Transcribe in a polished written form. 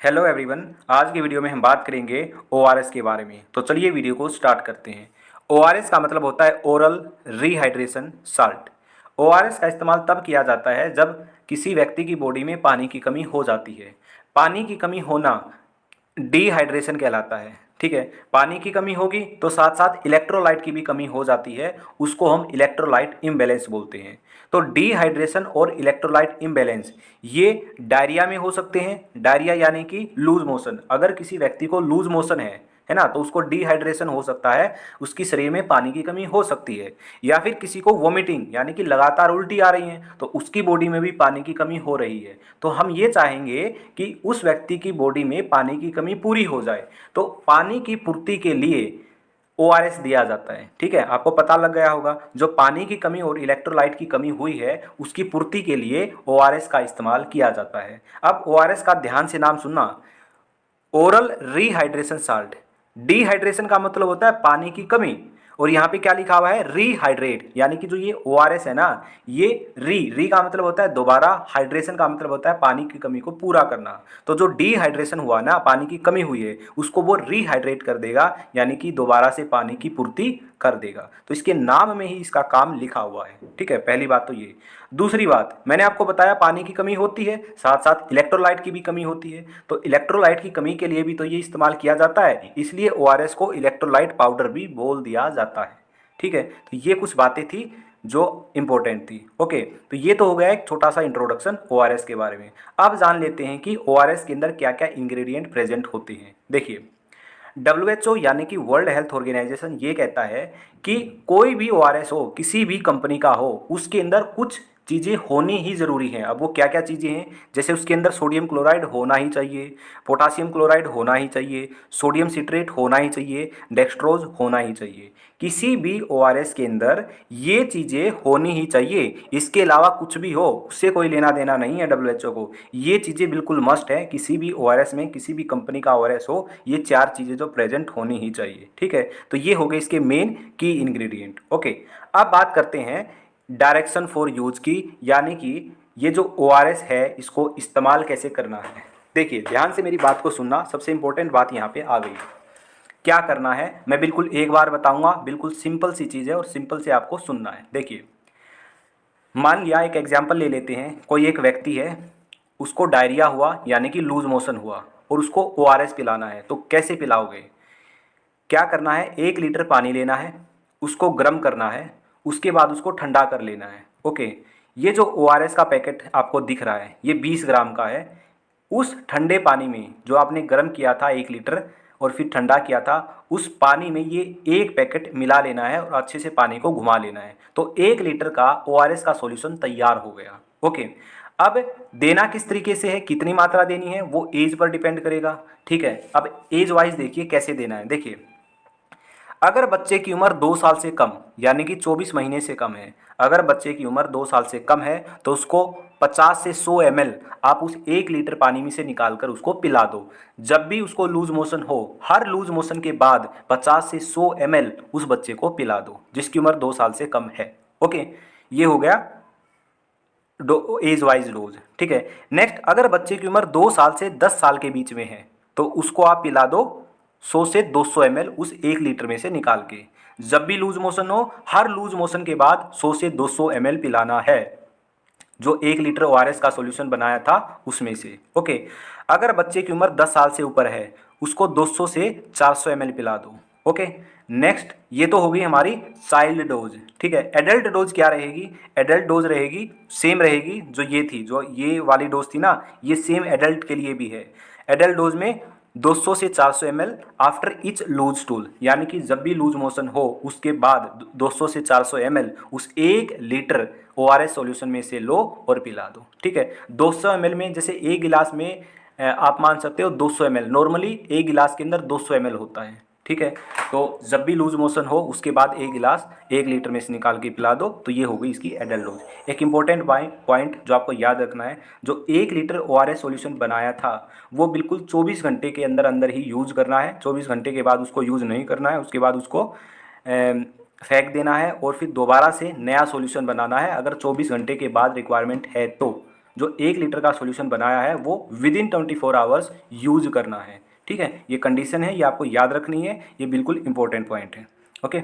Hello everyone. आज की video में हम बात करेंगे ओआरएस के बारे में। तो चलिए वीडियो को स्टार्ट करते हैं। ओआरएस का मतलब होता है ओरल रीहाइड्रेशन साल्ट। ओआरएस का इस्तेमाल तब किया जाता है जब किसी व्यक्ति की बॉडी में पानी की कमी हो जाती है। पानी की कमी होना डिहाइड्रेशन कहलाता है। ठीक है, पानी की कमी होगी तो साथ साथ इलेक्ट्रोलाइट की भी कमी हो जाती है, उसको हम इलेक्ट्रोलाइट इम्बैलेंस बोलते हैं। तो डिहाइड्रेशन और इलेक्ट्रोलाइट इम्बैलेंस ये डायरिया में हो सकते हैं। डायरिया यानी कि लूज मोशन। अगर किसी व्यक्ति को लूज मोशन है ना, तो उसको डिहाइड्रेशन हो सकता है, उसकी शरीर में पानी की कमी हो सकती है। या फिर किसी को वोमिटिंग यानी कि लगातार उल्टी आ रही है, तो उसकी बॉडी में भी पानी की कमी हो रही है। तो हम ये चाहेंगे कि उस व्यक्ति की बॉडी में पानी की कमी पूरी हो जाए। तो पानी की पूर्ति के लिए ओआरएस दिया जाता है। ठीक है, आपको पता लग गया होगा, जो पानी की कमी और इलेक्ट्रोलाइट की कमी हुई है उसकी पूर्ति के लिए ओआरएस का इस्तेमाल किया जाता है। अब ओआरएस का ध्यान से नाम सुनना, ओरल रीहाइड्रेशन साल्ट। डिहाइड्रेशन का मतलब होता है पानी की कमी, और यहाँ पे क्या लिखा हुआ है, रीहाइड्रेट। यानी कि जो ये ओआरएस है ना, ये री का मतलब होता है दोबारा, हाइड्रेशन का मतलब होता है पानी की कमी को पूरा करना। तो जो डिहाइड्रेशन हुआ ना, पानी की कमी हुई है, उसको वो रीहाइड्रेट कर देगा, यानी कि दोबारा से पानी की पूर्ति कर देगा। तो इसके नाम में ही इसका काम लिखा हुआ है। ठीक है, पहली बात तो ये। दूसरी बात, मैंने आपको बताया पानी की कमी होती है, साथ साथ इलेक्ट्रोलाइट की भी कमी होती है। तो इलेक्ट्रोलाइट की कमी के लिए भी तो ये इस्तेमाल किया जाता है, इसलिए ओआरएस को इलेक्ट्रोलाइट पाउडर भी बोल दिया जाता है। ठीक है, तो ये कुछ बातें थी जो इंपॉर्टेंट थी। ओके, तो ये तो हो गया एक छोटा सा इंट्रोडक्शन ओआरएस के बारे में। अब जान लेते हैं कि ओआरएस के अंदर क्या क्या इंग्रेडिएंट प्रेजेंट होते हैं। देखिए, डब्ल्यूएचओ यानी कि वर्ल्ड हेल्थ ऑर्गेनाइजेशन ये कहता है कि कोई भी ओआरएस हो, किसी भी कंपनी का हो, उसके अंदर कुछ चीज़ें होनी ही ज़रूरी हैं। अब वो क्या क्या चीज़ें हैं, जैसे उसके अंदर सोडियम क्लोराइड होना ही चाहिए, पोटासियम क्लोराइड होना ही चाहिए, सोडियम सिट्रेट होना ही चाहिए, डेक्सट्रोज होना ही चाहिए। किसी भी ओआरएस के अंदर ये चीज़ें होनी ही चाहिए। इसके अलावा कुछ भी हो उससे कोई लेना देना नहीं है डब्ल्यूएचओ को। ये चीज़ें बिल्कुल मस्ट है, किसी भी ओआरएस में, किसी भी कंपनी का ओआरएस हो, ये चार चीज़ें जो प्रेजेंट होनी ही चाहिए। ठीक है, तो ये हो गए इसके मेन की इंग्रेडिएंट। ओके, अब बात करते हैं डायरेक्शन फॉर यूज की, यानी कि ये जो ओआरएस है इसको इस्तेमाल कैसे करना है। देखिए, ध्यान से मेरी बात को सुनना, सबसे इंपॉर्टेंट बात यहाँ पे आ गई। क्या करना है मैं बिल्कुल एक बार बताऊंगा, बिल्कुल सिंपल सी चीज़ है और सिंपल से आपको सुनना है। देखिए, मान लिया एक एग्जाम्पल ले लेते हैं, कोई एक व्यक्ति है, उसको डायरिया हुआ यानी कि लूज मोशन हुआ, और उसको ओआरएस पिलाना है। तो कैसे पिलाओगे, क्या करना है, 1 लीटर पानी लेना है, उसको गर्म करना है, उसके बाद उसको ठंडा कर लेना है। ओके, ये जो ओआरएस का पैकेट आपको दिख रहा है ये 20 ग्राम का है। उस ठंडे पानी में जो आपने गर्म किया था 1 लीटर और फिर ठंडा किया था, उस पानी में ये एक पैकेट मिला लेना है और अच्छे से पानी को घुमा लेना है। तो 1 लीटर का ओआरएस का सॉल्यूशन तैयार हो गया। ओके, अब देना किस तरीके से है, कितनी मात्रा देनी है, वो एज पर डिपेंड करेगा। ठीक है, अब एज वाइज देखिए कैसे देना है। देखिए, अगर बच्चे की उम्र 2 साल से कम यानी कि 24 महीने से कम है, अगर बच्चे की उम्र 2 साल से कम है तो उसको 50 से 100 ml आप उस 1 लीटर पानी में से निकाल कर उसको पिला दो। जब भी उसको लूज मोशन हो, हर लूज मोशन के बाद 50 से 100 ml उस बच्चे को पिला दो जिसकी उम्र 2 साल से कम है। ओके, ये हो गया एज वाइज डोज। ठीक है, नेक्स्ट, अगर बच्चे की उम्र 2 साल से 10 साल के बीच में है तो उसको आप पिला दो 100 से 200 ml उस 1 लीटर में से निकाल के। जब भी लूज मोशन हो, हर लूज मोशन के बाद 100 से 200 ml पिलाना है, जो 1 लीटर ओआरएस का सॉल्यूशन बनाया था उसमें से। ओके, अगर बच्चे की उम्र 10 साल से ऊपर है उसको 200 से 400 ml पिला दो। ओके, नेक्स्ट, ये तो हो गई हमारी चाइल्ड डोज। ठीक है, एडल्ट डोज क्या रहेगी, एडल्ट डोज रहेगी सेम रहेगी जो ये थी, जो ये वाली डोज थी ना, ये सेम एडल्ट के लिए भी है। एडल्ट डोज में 200 से 400 ml after each loose stool, यानी कि जब भी लूज मोशन हो उसके बाद 200 से 400 ml उस 1 लीटर ओआरएस सॉल्यूशन में से लो और पिला दो। ठीक है, 200 ml में, जैसे एक गिलास में आप मान सकते हो 200 ml, नॉर्मली एक गिलास के अंदर 200 ml होता है। ठीक है, तो जब भी लूज मोशन हो उसके बाद एक गिलास 1 लीटर में से निकाल के पिला दो। तो ये हो गई इसकी एडल्ट डोज। एक इंपॉर्टेंट पॉइंट जो आपको याद रखना है, जो 1 लीटर ओआरएस सॉल्यूशन बनाया था वो बिल्कुल 24 घंटे के अंदर अंदर ही यूज़ करना है। 24 घंटे के बाद उसको यूज़ नहीं करना है, उसके बाद उसको फेंक देना है और फिर दोबारा से नया सॉल्यूशन बनाना है, अगर 24 घंटे के बाद रिक्वायरमेंट है तो। जो 1 लीटर का सोल्यूशन बनाया है वो विदिन 24 आवर्स यूज करना है। ठीक है, ये कंडीशन है, ये आपको याद रखनी है, ये बिल्कुल इंपॉर्टेंट पॉइंट है। ओके,